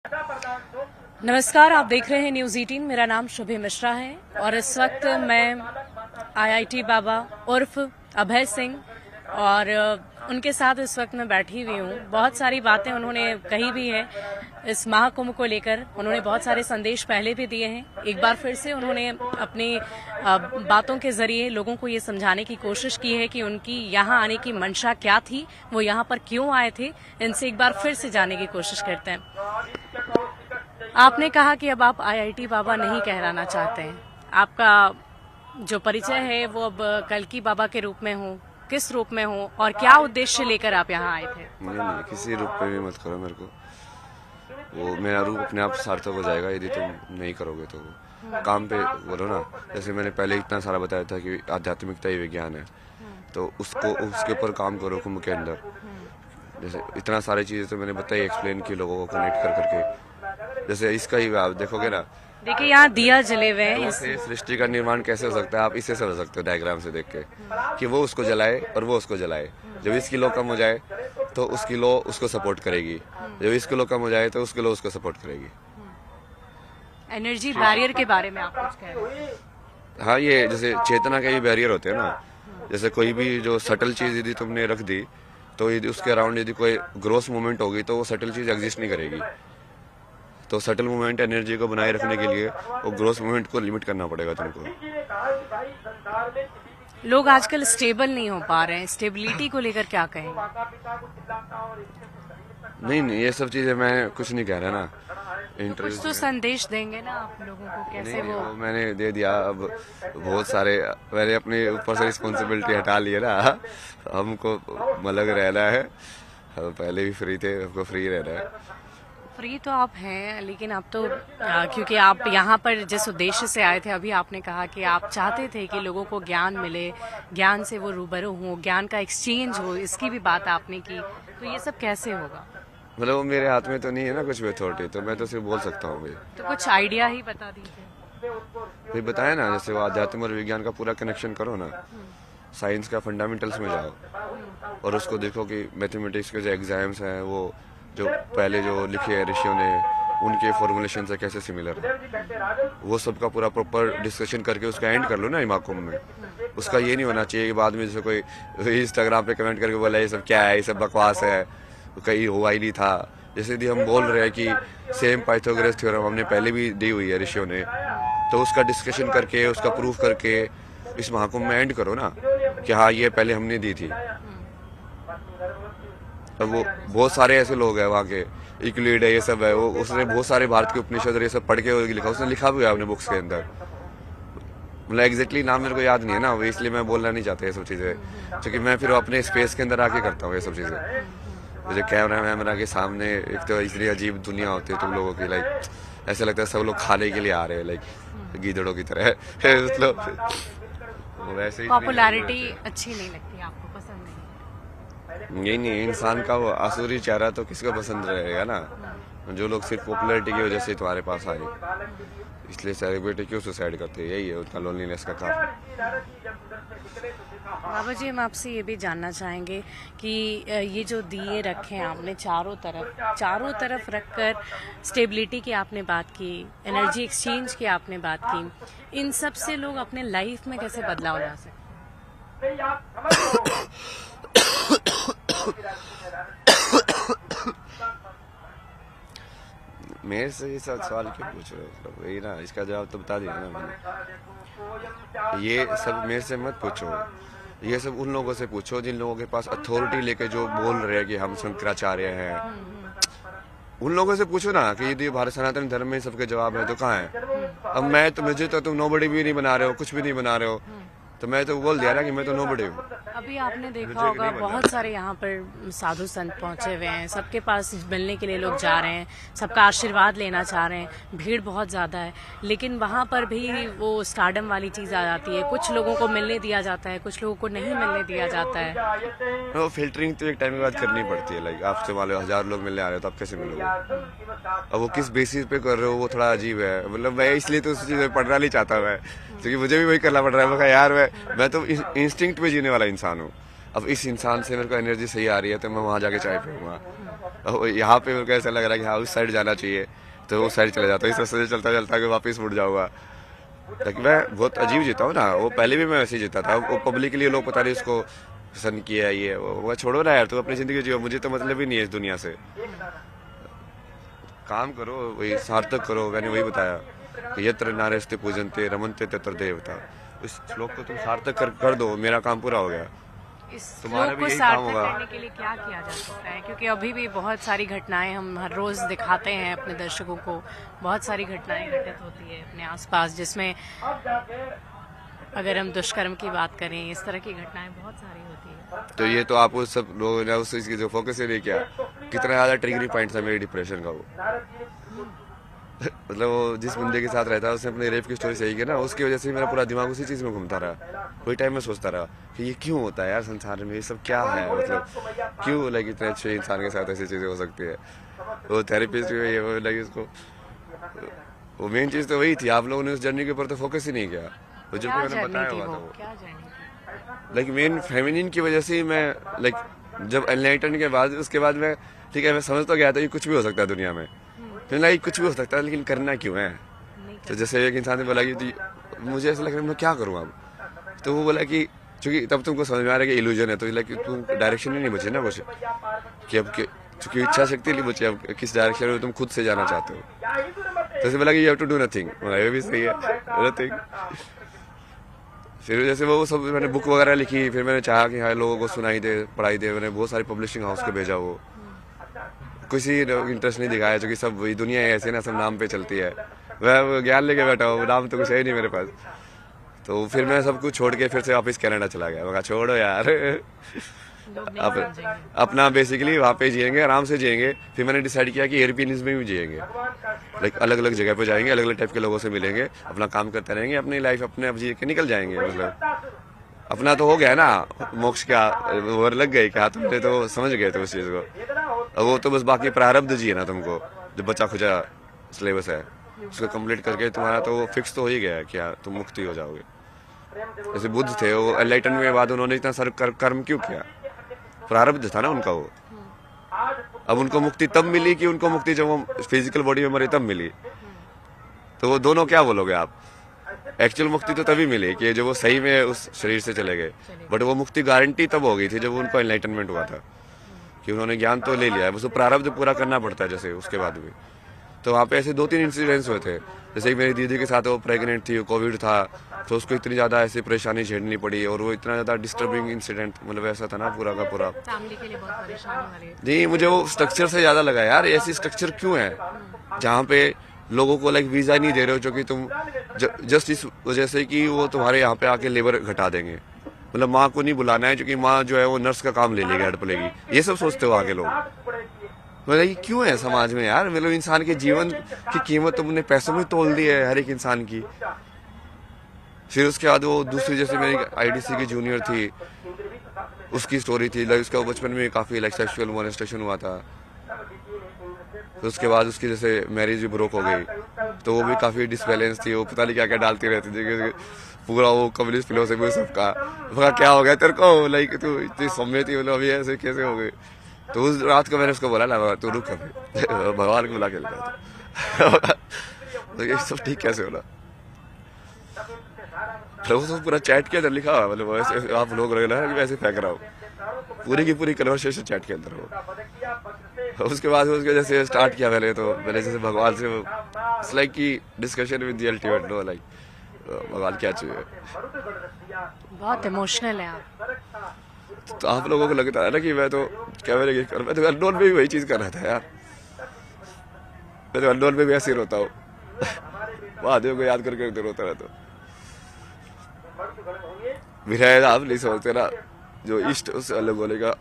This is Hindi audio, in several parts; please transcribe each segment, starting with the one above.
नमस्कार, आप देख रहे हैं न्यूज़ 18। मेरा नाम शुभे मिश्रा है और इस वक्त मैं आईआईटी बाबा उर्फ अभय सिंह और उनके साथ इस वक्त मैं बैठी हुई हूँ। बहुत सारी बातें उन्होंने कही भी हैं इस महाकुंभ को लेकर। उन्होंने बहुत सारे संदेश पहले भी दिए हैं। एक बार फिर से उन्होंने अपनी बातों के जरिए लोगों को ये समझाने की कोशिश की है कि उनकी यहाँ आने की मंशा क्या थी, वो यहाँ पर क्यों आए थे। इनसे एक बार फिर से जानने की कोशिश करते हैं। आपने कहा कि अब आप आईआईटी बाबा नहीं कहलाना चाहते हैं। आपका जो परिचय है वो अब कल्कि बाबा के रूप में हो, किस रूप में हो और क्या उद्देश्य लेकर आप यहाँ आए थे? नहीं, किसी रूप में भी मत करो मेरे को। वो मेरा रूप अपने आप सार्थक हो जाएगा यदि तुम नहीं करोगे तो। काम पे बोलो ना। जैसे मैंने पहले इतना सारा बताया था कि आध्यात्मिकता ही विज्ञान है, तो उसके ऊपर काम करो कुंभ के अंदर। जैसे इतना सारी चीजें तो मैंने बताई, एक्सप्लेन की लोगों को कनेक्ट कर करके। जैसे इसका ही आप देखोगे ना, देखिए यहाँ दिया जले हुए हैं। इससे सृष्टि का निर्माण कैसे हो सकता है आप इससे समझ सकते हो डायग्राम से देख के, कि वो उसको जलाए और वो उसको जलाए। जब इसकी लो कम हो जाए तो उसकी लो उसको सपोर्ट करेगी, जब इसकी लो कम हो जाए तो उसकी लो उसको सपोर्ट करेगी। एनर्जी बैरियर के बारे में आप कुछ कह रहे हैं? हाँ, ये जैसे चेतना के भी बैरियर होते हैं ना। जैसे कोई भी जो सटल चीज यदि तुमने रख दी तो यदि उसके अराउंड यदि कोई ग्रोस मूवमेंट होगी तो वो सटल चीज एग्जिस्ट नहीं करेगी। तो सटल मूवमेंट एनर्जी को बनाए रखने के लिए वो ग्रोस मूवमेंट को लिमिट करना पड़ेगा तुमको। लोग आजकल स्टेबल नहीं हो पा रहे हैं, स्टेबिलिटी को लेकर क्या कहेंगे? नहीं, ये सब चीजें मैं कुछ नहीं कह रहा ना। कुछ तो संदेश देंगे ना आप लोगों को, कैसे वो मैंने दे दिया। अब बहुत सारे मैंने अपने ऊपर से रिस्पॉन्सिबिलिटी हटा ली है ना। हमको अलग रहना है। हम पहले भी फ्री थे, हमको फ्री रहना है। फ्री तो आप हैं, लेकिन अब तो क्योंकि आप यहाँ पर जिस उद्देश्य से आए थे, अभी आपने कहा कि आप चाहते थे कि लोगों को ज्ञान मिले, ज्ञान से वो रूबरू हो, ज्ञान का एक्सचेंज हो, इसकी भी बात आपने की। तो ये सब कैसे होगा? मतलब वो मेरे हाथ में तो नहीं है ना कुछ भी अथॉरिटी, तो मैं तो सिर्फ बोल सकता हूँ। तो कुछ आइडिया ही बता दीजिए। भाई बताया ना, जैसे वो आध्यात्म और विज्ञान का पूरा कनेक्शन करो ना। साइंस का फंडामेंटल्स में जाओ और उसको देखो कि मैथमेटिक्स के जो एग्जाम्स हैं वो जो पहले जो लिखे हैं ऋषियों ने, उनके फॉर्मुलेशन से कैसे सिमिलर है, वो सब का पूरा प्रॉपर डिस्कशन करके उसका एंड कर लो ना महाकुंभ में। उसका ये नहीं होना चाहिए कि बाद में जैसे कोई इंस्टाग्राम पे कमेंट करके बोला ये सब क्या है, ये सब बकवास है, कहीं हुआ ही नहीं था। जैसे यदि हम बोल रहे हैं कि सेम पाइथागोरस थ्योरम हमने पहले भी दी हुई है ऋषियों ने, तो उसका डिस्कशन करके उसका प्रूफ करके इस महाकुंभ में एंड करो ना कि हाँ ये पहले हमने दी थी। अब वो बहुत सारे ऐसे लोग हैं वहाँ के, इक्लिड है, ये सब है, वो उसने बहुत सारे भारत के उपनिषद और ये सब पढ़ के लिखा, उसने लिखा भी है अपने बुक्स के अंदर। मतलब एग्जैक्टली नाम मेरे को याद नहीं है ना, वो इसलिए मैं बोलना नहीं चाहता ये सब चीज़ें, क्योंकि मैं फिर अपने स्पेस के अंदर आके करता हूँ ये सब चीज़ें। मुझे कैमरा के सामने एक तो इसलिए अजीब दुनिया होती है तुम लोगों की, लाइक ऐसा लगता है सब लोग खाने के लिए आ रहे हैं, लाइक गीदड़ों की तरह। मतलब वैसे ही पॉपुलैरिटी अच्छी नहीं लगती आपको, पसंद नहीं? नहीं, इंसान का वो आसुरी चेहरा तो किसको पसंद रहेगा ना। जो लोग सिर्फ पॉपुलैरिटी की वजह से तुम्हारे पास आए, इसलिए सेलिब्रिटी क्यों सुसाइड करते हैं, यही है उनका लोनलीनेस का कारण। बाबा जी, हम आपसे ये भी जानना चाहेंगे कि ये जो दिए रखे हैं आपने चारों तरफ रखकर स्टेबिलिटी की आपने बात की, एनर्जी एक्सचेंज की आपने बात की, इन सब से लोग अपने लाइफ में कैसे बदलाव ला सकते? मेरे से ये सब सवाल क्यों पूछ रहे हो? मतलब वही ना, इसका जवाब तो बता दिया ना मैंने। ये सब मेरे से मत पूछो, ये सब उन लोगों से पूछो जिन लोगों के पास अथॉरिटी लेके जो बोल रहे हैं कि हम शंकराचार्य हैं। उन लोगों से पूछो ना कि यदि भारत सनातन धर्म में सबके जवाब है तो कहाँ है? अब मुझे तो तुम नोबडी भी नहीं बना रहे हो, कुछ भी नहीं बना रहे हो, तो मैं तो बोल दिया ना कि मैं तो नोबडी हूँ। अभी आपने देखा होगा बहुत सारे यहाँ पर साधु संत पहुंचे हुए हैं, सबके पास मिलने के लिए लोग जा रहे हैं, सबका आशीर्वाद लेना चाह रहे हैं, भीड़ बहुत ज़्यादा है, लेकिन वहाँ पर भी वो स्टारडम वाली चीज़ आ जाती है। कुछ लोगों को मिलने दिया जाता है, कुछ लोगों को नहीं मिलने दिया जाता है। वो फिल्टरिंग तो एक टाइम के बाद करनी पड़ती है। लाइक आपसे मान लो 1000 लोग मिलने आ रहे हो तो आप कैसे मिलोगे? अब वो किस बेसिस पे कर रहे हो वो थोड़ा अजीब है। मतलब मैं इसलिए तो उस चीज़ में पढ़ना नहीं चाहता मैं, क्योंकि मुझे भी वही करना पड़ रहा है। मैं यार मैं तो इंस्टिंक्ट में जीने वाला इंसान हूँ। अब इस इंसान से मेरे को एनर्जी सही आ रही है तो मैं वहाँ जाके चाय पीऊंगा। और यहाँ पे मेरे को ऐसा लग रहा है कि हाँ उस साइड जाना चाहिए, तो उस साइड चले जाता हूँ, इस रास्ते से चलता चलता कि वापस मुड़ जाऊंगा। लेकिन मैं बहुत अजीब जीता हूँ ना, वो पहले भी मैं वैसे ही जीता था। वो पब्लिक के लिए लोग पता नहीं उसको पसंद किया है ये वो छोड़ो ना यार, तू अपनी जिंदगी जियो, मुझे तो मतलब ही नहीं है इस दुनिया से। काम करो, वही सार्थक करो। मैंने वही बताया कि यत्र नारेस्ते पूजनते रमनते तत्र देवता, इस श्लोक को तुम सार्थक कर दो, मेरा काम पूरा हो गया। इस तुम्हारा श्लोक भी को यही काम सार्थक होगा। करने के लिए क्या किया जा सकता है? क्योंकि अभी भी बहुत सारी घटनाएं हम हर रोज दिखाते हैं अपने दर्शकों को, बहुत सारी घटनाएं घटित होती है अपने आसपास, जिसमें अगर हम दुष्कर्म की बात करें, इस तरह की घटनाएं बहुत सारी होती है। तो ये तो आप उस सब लोगों ने उस चीज की जो फोकस ही नहीं किया, कितना ज्यादा ट्रिगरिंग पॉइंट था मेरे डिप्रेशन का वो। मतलब वो जिस बंदे के साथ रहता है उसने अपने रेप की स्टोरी सही की ना, उसकी वजह से मेरा पूरा दिमाग उसी चीज में घूमता रहा। वही टाइम में सोचता रहा कि ये क्यों होता है यार संसार में, ये सब क्या है, मतलब क्यों लाइक इतने अच्छे इंसान के साथ ऐसी चीजें हो सकती है। वो थेरेपिस्ट वो लाइक उसको, वो मेन चीज तो वही थी। आप लोगों ने उस जर्नी के ऊपर तो फोकस ही नहीं किया, वो जो क्या मैंने जर्नी बताया थी हुआ था वो? वो। क्या जर्नी थी? लाइक मेन फेमिनिन की वजह से ही मैं लाइक जब एनलाइटन के बाद उसके बाद मैं ठीक है मैं समझ तो गया था कि कुछ भी हो सकता है दुनिया में, फिर लाइक कुछ भी हो सकता है लेकिन करना क्यों है। नहीं तो जैसे एक इंसान ने बोला कि मुझे ऐसा लग रहा है मैं क्या करूँ अब, तो वो बोला कि चूंकि तब तुमको समझ में आ रहा है कि इल्यूजन है, तो लाइक तुम डायरेक्शन ही नहीं बची ना कुछ कि अब चूंकि इच्छा शक्ति नहीं बची, अब किस डायरेक्शन में तुम खुद से जाना चाहते हो। तो ऐसे बोला कि you have to do nothing, ये भी सही है, नथिंग। फिर जैसे वो सब मैंने बुक वगैरह लिखी, फिर मैंने चाहा कि हाँ लोगों को सुनाई दे, पढ़ाई दे। मैंने बहुत सारी पब्लिशिंग हाउस को भेजा, वो किसी इंटरेस्ट नहीं दिखाया, क्योंकि सब वही दुनिया है ऐसे ना, सब नाम पे चलती है। मैं ज्ञान लेके बैठा हूँ, नाम तो कुछ है ही नहीं मेरे पास। तो फिर मैं सब कुछ छोड़ के फिर से वापस कनाडा चला गया। मैं कहा छोड़ो यार, लोग नहीं अब समझेंगे। अपना बेसिकली वहाँ पे जिएंगे, आराम से जिएंगे। फिर मैंने डिसाइड किया कि एयरपीनीज में भी जिएंगे, लाइक अलग अलग जगह पे जाएंगे, अलग अलग टाइप के लोगों से मिलेंगे, अपना काम करते रहेंगे, अपनी लाइफ अपने अब जी के निकल जाएंगे। मतलब अपना तो हो गया ना मोक्ष, क्या वो लग गई क्या, तुमने तो समझ गए थे उस चीज को। अब वो तो बस बाकी प्रारब्ध जी है ना, तुमको जो बचा खुचा सिलेबस है उसको कंप्लीट करके तुम्हारा तो फिक्स तो हो ही गया है क्या तुम मुक्ति हो जाओगे। जैसे बुद्ध थे, वो एनलाइटन के बाद उन्होंने इतना सारा कर्म क्यों किया, प्रारब्ध था ना उनका वो। अब उनको मुक्ति तब मिली कि उनको मुक्ति जब वो फिजिकल बॉडी में मरे तब मिली। तो वो दोनों क्या बोलोगे आप, एक्चुअल मुक्ति तो तभी मिली कि जब वो सही में उस शरीर से चले गए, बट वो मुक्ति गारंटी तब हो गई थी जब उनको एनलाइटनमेंट हुआ था, कि उन्होंने ज्ञान तो ले लिया है, बस वो प्रारब्ध पूरा करना पड़ता है जैसे उसके बाद भी। तो वहाँ पे ऐसे 2-3 इंसिडेंट्स हुए थे। जैसे मेरी दीदी के साथ वो प्रेग्नेंट थी, कोविड था, तो उसको इतनी ज़्यादा ऐसी परेशानी झेलनी पड़ी, और वो इतना ज़्यादा डिस्टर्बिंग इंसिडेंट मतलब ऐसा था ना पूरा का पूरा। फैमिली के लिए बहुत परेशानी वाली। जी मुझे वो स्ट्रक्चर से ज़्यादा लगा यार, ऐसी स्ट्रक्चर क्यों है जहाँ पे लोगों को लाइक वीज़ा नहीं दे रहे हो, जो कि तुम जस्ट इस वजह से कि वो तुम्हारे यहाँ पे आके लेबर घटा देंगे। मतलब माँ को नहीं बुलाना है क्योंकि माँ जो है वो नर्स का काम ले लेगी, हड़प लेगी, ये सब सोचते हो आगे लोग। मतलब ये क्यों है समाज में यार, मतलब इंसान के जीवन की कीमत तुमने पैसों में तोल दी है हर एक इंसान की। फिर उसके बाद वो दूसरी जैसे मेरी आईडीसी की जूनियर थी, उसकी स्टोरी थी लाइक उसका बचपन में काफी लाइक सेक्सुअल मोलेस्टेशन हुआ था। तो उसके बाद उसकी जैसे मैरिज भी ब्रोक हो गई, तो वो भी काफी डिसबैलेंस थी, वो पता नहीं क्या क्या डालती रहती थी, पूरा वो कम्युनिस्ट फिलोसफी सबका। क्या हो गया तेरे को, लाइक तू इतनी सौम्य थी, मतलब अभी ऐसे कैसे हो गई। तो उस रात को मैंने उसको बोला ना तू रुक अभी, भगवान को बुला के लेता। तो ये सब ठीक कैसे होला, वो तो पूरा चैट के अंदर लिखा हुआ, मतलब ऐसे आप लोग वैसे फेंक रहा हूँ, पूरी की पूरी कन्वर्सेशन चैट के अंदर हो। उसके बाद उसके जैसे स्टार्ट किया मैंने, तो मैंने जैसे भगवान से इट्स लाइक की discussion with the ultimate no, like भगवान क्या चाहिए। बहुत इमोशनल है आप। तो आप लोगों को लगता है ना कि मैं तो क्या मैं तो अननोन में भी वही चीज कर रहा था यार, मैं तो अननोन में भी ऐसे ही रोता हूँ। महादेव को याद करके रोता रहता हूँ। मेरा आप नहीं समझते ना, जो इष्ट उससे अलग होने का।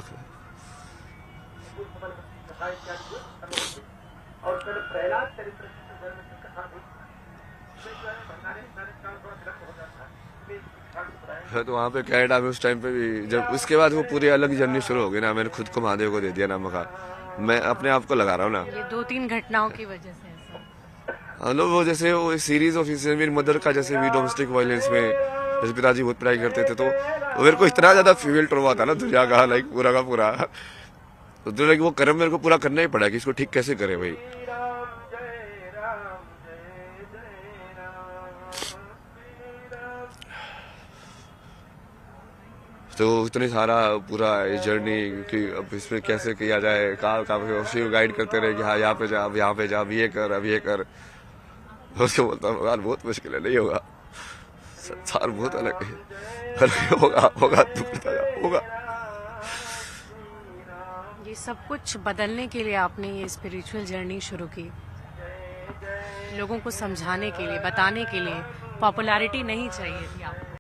तो वहाँ पे कनाडा में उस टाइम पे भी जब उसके बाद वो पूरी अलग जर्नी शुरू हो गई ना, मैंने खुद को महादेव को दे दिया नाम का, मैं अपने आप को लगा रहा हूँ ना। ये 2-3 घटनाओं की वजह से ऐसा। हम लोग वो जैसे वो सीरीज ऑफ मेरी मदर का जैसे भी डोमेस्टिक वायलेंस में जैसे पिताजी बहुत पढ़ाई करते थे, तो मेरे को इतना ज्यादा फीमेल ट्रॉमा था ना दुनिया का, लाइक पूरा का पूरा तो लगे वो कर्म मेरे को पूरा करना ही पड़ा कि इसको ठीक कैसे करे भाई। तो इतने सारा पूरा जर्नी कि अब इसमें कैसे किया जाए, कहाँ शिव गाइड करते रहे कि हाँ यहाँ पे जा, अब यहाँ पे जा, अब ये कर, अब ये कर। उसको बोलता भगवान बहुत मुश्किल है, नहीं होगा, संसार बहुत अलग है, अलग होगा होगा तू करता जा, होगा। ये सब कुछ बदलने के लिए आपने ये स्पिरिचुअल जर्नी शुरू की, लोगों को समझाने के लिए, बताने के लिए। पॉपुलैरिटी नहीं चाहिए थी आपको।